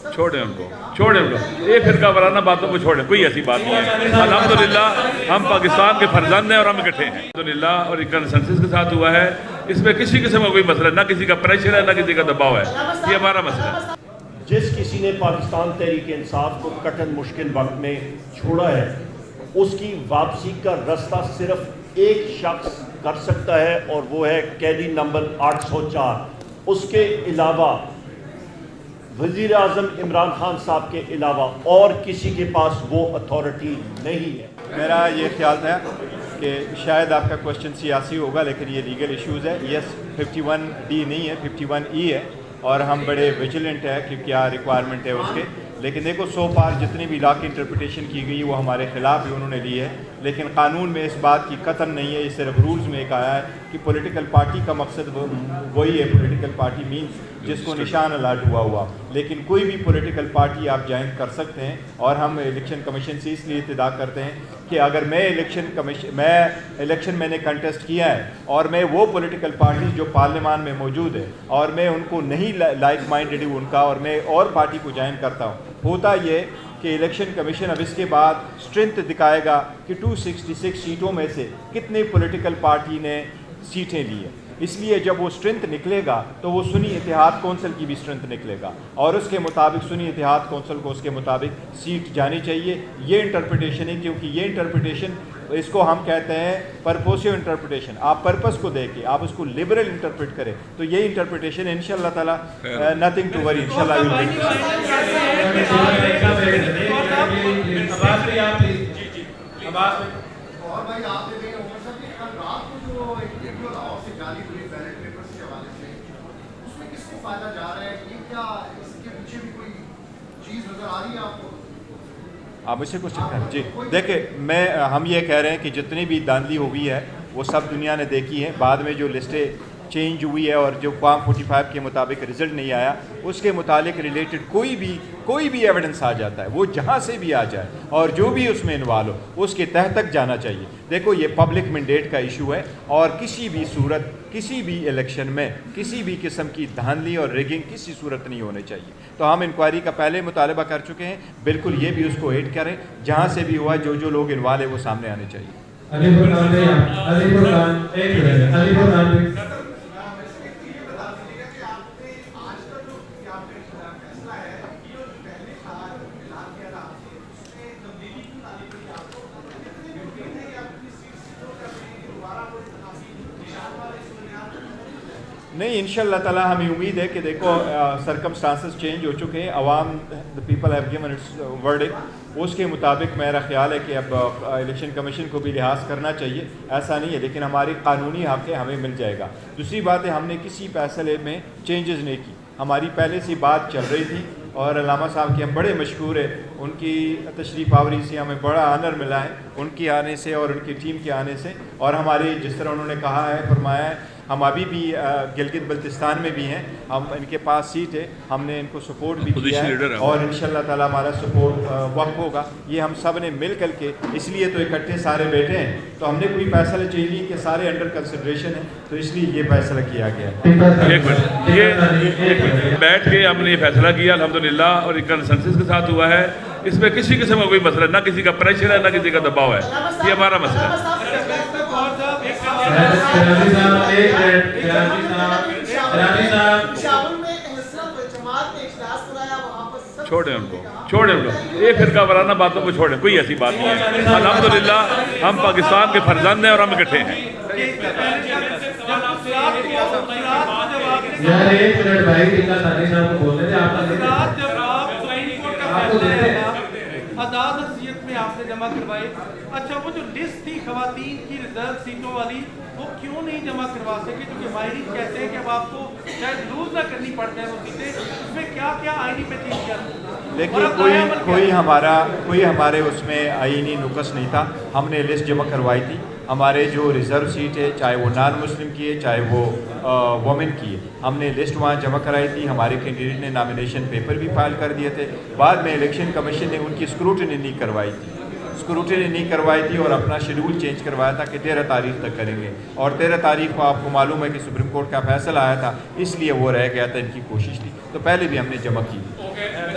چھوڑیں ان کو، چھوڑیں ان کو، یہ فرقہ وارانہ باتوں کو چھوڑیں، کوئی ایسی بات نہیں ہے۔ الحمدللہ ہم پاکستان کے فرزند ہیں اور ہم اکٹھے ہیں الحمدللہ، اور ایک کنسنسس کے ساتھ ہوا ہے۔ اس میں کسی قسم کا کوئی مسئلہ، نہ کسی کا پریشر ہے، نہ کسی کا دباؤ ہے، یہ ہمارا مسئلہ ہے۔ جس کسی نے پاکستان تحریک انصاف کو کٹن مشکل وقت میں چھوڑا ہے، اس کی واپسی کا رستہ صرف ایک شخص کر سکتا ہے، اور وہ ہے قیدی نمبر 804۔ اس کے علاوہ وزیر اعظم عمران خان صاحب کے علاوہ اور کسی کے پاس وہ اتھارٹی نہیں ہے۔ میرا یہ خیال تھا کہ شاید آپ کا کوشچن سیاسی ہوگا، لیکن یہ لیگل ایشوز ہے۔ یس 51D نہیں ہے، 51E ہے، اور ہم بڑے ویجیلنٹ ہیں کہ کیا ریکوائرمنٹ ہے اس کے۔ لیکن دیکھو سو فار جتنی بھی لا کی انٹرپریٹیشن کی گئی وہ ہمارے خلاف ہی انہوں نے لی ہے، لیکن قانون میں اس بات کی قطن نہیں ہے، یہ صرف رولز میں ایک آیا ہے کہ پولیٹیکل پارٹی کا مقصد وہی ہے، پولیٹیکل پارٹی مینس جس کو نشان الاٹ ہوا، لیکن کوئی بھی پولیٹیکل پارٹی آپ جوائن کر سکتے ہیں۔ اور ہم الیکشن کمیشن سے اس لیے ابتدا کرتے ہیں کہ اگر میں الیکشن میں نے کنٹیسٹ کیا ہے اور میں وہ پولیٹیکل پارٹی جو پارلیمان میں موجود ہے اور میں ان کو نہیں لائک مائنڈڈ ہوں ان کا، اور میں اور پارٹی کو جوائن کرتا ہوں، ہوتا یہ کہ الیکشن کمیشن اب اس کے بعد اسٹرینتھ دکھائے گا کہ 266 سیٹوں میں سے کتنے پولیٹیکل پارٹی نے سیٹیں لی ہیں۔ اس لیے جب وہ اسٹرینتھ نکلے گا تو وہ سنی اتحاد کونسل کی بھی اسٹرینتھ نکلے گا، اور اس کے مطابق سنی اتحاد کونسل کو اس کے مطابق سیٹ جانی چاہیے۔ یہ انٹرپریٹیشن ہے، کیونکہ یہ انٹرپریٹیشن اس کو ہم کہتے ہیں پرپوسیو انٹرپریٹیشن۔ آپ پرپس کو دے کے آپ اس کو لبرل انٹرپریٹ کریں تو یہ انٹرپریٹیشن ہے۔ انشاءاللہ تعالیٰ نتھنگ ٹو وری، انشاءاللہ I will make آپ اسے کچھ جی دیکھیں، ہم یہ کہہ رہے ہیں کہ جتنی بھی دھاندلی ہوئی ہے وہ سب دنیا نے دیکھی ہے۔ بعد میں جو لسٹیں چینج ہوئی ہے اور جو فارم 45 کے مطابق رزلٹ نہیں آیا، اس کے متعلق ریلیٹڈ کوئی بھی ایویڈنس آ جاتا ہے، وہ جہاں سے بھی آ جائے اور جو بھی اس میں انوالو ہو اس کے تہ تک جانا چاہیے۔ دیکھو یہ پبلک مینڈیٹ کا ایشو ہے، اور کسی بھی صورت کسی بھی الیکشن میں کسی بھی قسم کی دھاندلی اور ریگنگ کسی صورت نہیں ہونے چاہیے۔ تو ہم انکوائری کا پہلے مطالبہ کر چکے ہیں، بالکل یہ بھی اس کو ایڈ کریں، جہاں سے بھی ہوا جو لوگ انوالو ہے وہ سامنے آنے چاہیے۔ نہیں، انشاءاللہ تعالیٰ ہمیں امید ہے کہ دیکھو سرکمسٹانسز چینج ہو چکے ہیں، عوام the people have given its verdict، اس کے مطابق میرا خیال ہے کہ اب الیکشن کمیشن کو بھی لحاظ کرنا چاہیے۔ ایسا نہیں ہے، لیکن ہماری قانونی حق ہے، ہمیں مل جائے گا۔ دوسری بات ہے، ہم نے کسی فیصلے میں چینجز نہیں کی، ہماری پہلے سے بات چل رہی تھی، اور علامہ صاحب کے ہم بڑے مشکور ہیں، ان کی تشریف آوری سے ہمیں بڑا آنر ملا ہے، ان کے آنے سے اور ان کی ٹیم کے آنے سے۔ اور ہماری جس طرح انہوں نے کہا ہے، فرمایا ہے، ہم ابھی بھی گلگت بلتستان میں بھی ہیں، ہم ان کے پاس سیٹ ہے، ہم نے ان کو سپورٹ بھی کیا ہے، اور انشاءاللہ تعالیٰ ہمارا سپورٹ وقت ہوگا۔ یہ ہم سب نے مل کر کے، اس لیے تو اکٹھے سارے بیٹھے ہیں، تو ہم نے کوئی فیصلہ چاہیے کہ سارے انڈر کنسیڈریشن ہیں، تو اس لیے یہ فیصلہ کیا گیا ہے۔ ایک منٹ، یہ بیٹھ کے ہم نے یہ فیصلہ کیا الحمدللہ، اور ایک کنسنسس کے ساتھ ہوا ہے۔ اس میں کسی قسم کا کوئی مسئلہ، نہ کسی کا پریشر ہے، نہ کسی کا دباؤ ہے، یہ ہمارا مسئلہ ہے۔ چھوڑیں ان کو، چھوڑیں ان کو، یہ فرقہ وارانہ باتوں کو چھوڑیں، کوئی ایسی بات نہیں ہے۔ الحمدللہ ہم پاکستان کے فرزند ہیں اور ہم اکٹھے ہیں۔ آزاد حیثیت میں آپ نے جمع کروائے، اچھا وہ جو لسٹ تھی خواتین کی ریزرو سیٹوں والی، وہ کیوں نہیں جمع کروا سکے؟ کیونکہ ماہرین کہتے ہیں کہ اب آپ کو شاید لوز نہ کرنی پڑ جائے وہ سیٹیں، اس میں کیا کیا آئینی پہ چیز کیا؟ لیکن کوئی ہمارے اس میں آئینی نقص نہیں تھا، ہم نے لسٹ جمع کروائی تھی۔ ہمارے جو ریزرو سیٹ ہے، چاہے وہ نان مسلم کی ہے چاہے وہ وومن کی ہے، ہم نے لسٹ وہاں جمع کرائی تھی۔ ہمارے کینڈیڈیٹ نے نامینیشن پیپر بھی فائل کر دیے تھے، بعد میں الیکشن کمیشن نے ان کی اسکروٹنی نہیں کروائی تھی، اور اپنا شیڈول چینج کروایا تھا کہ 13 تاریخ تک کریں گے، اور 13 تاریخ کو آپ کو معلوم ہے کہ سپریم کورٹ کا فیصلہ آیا تھا، اس لیے وہ رہ گیا تھا، ان کی کوشش تھی، تو پہلے بھی ہم نے جمع کی تھی۔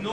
9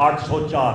804।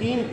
3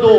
2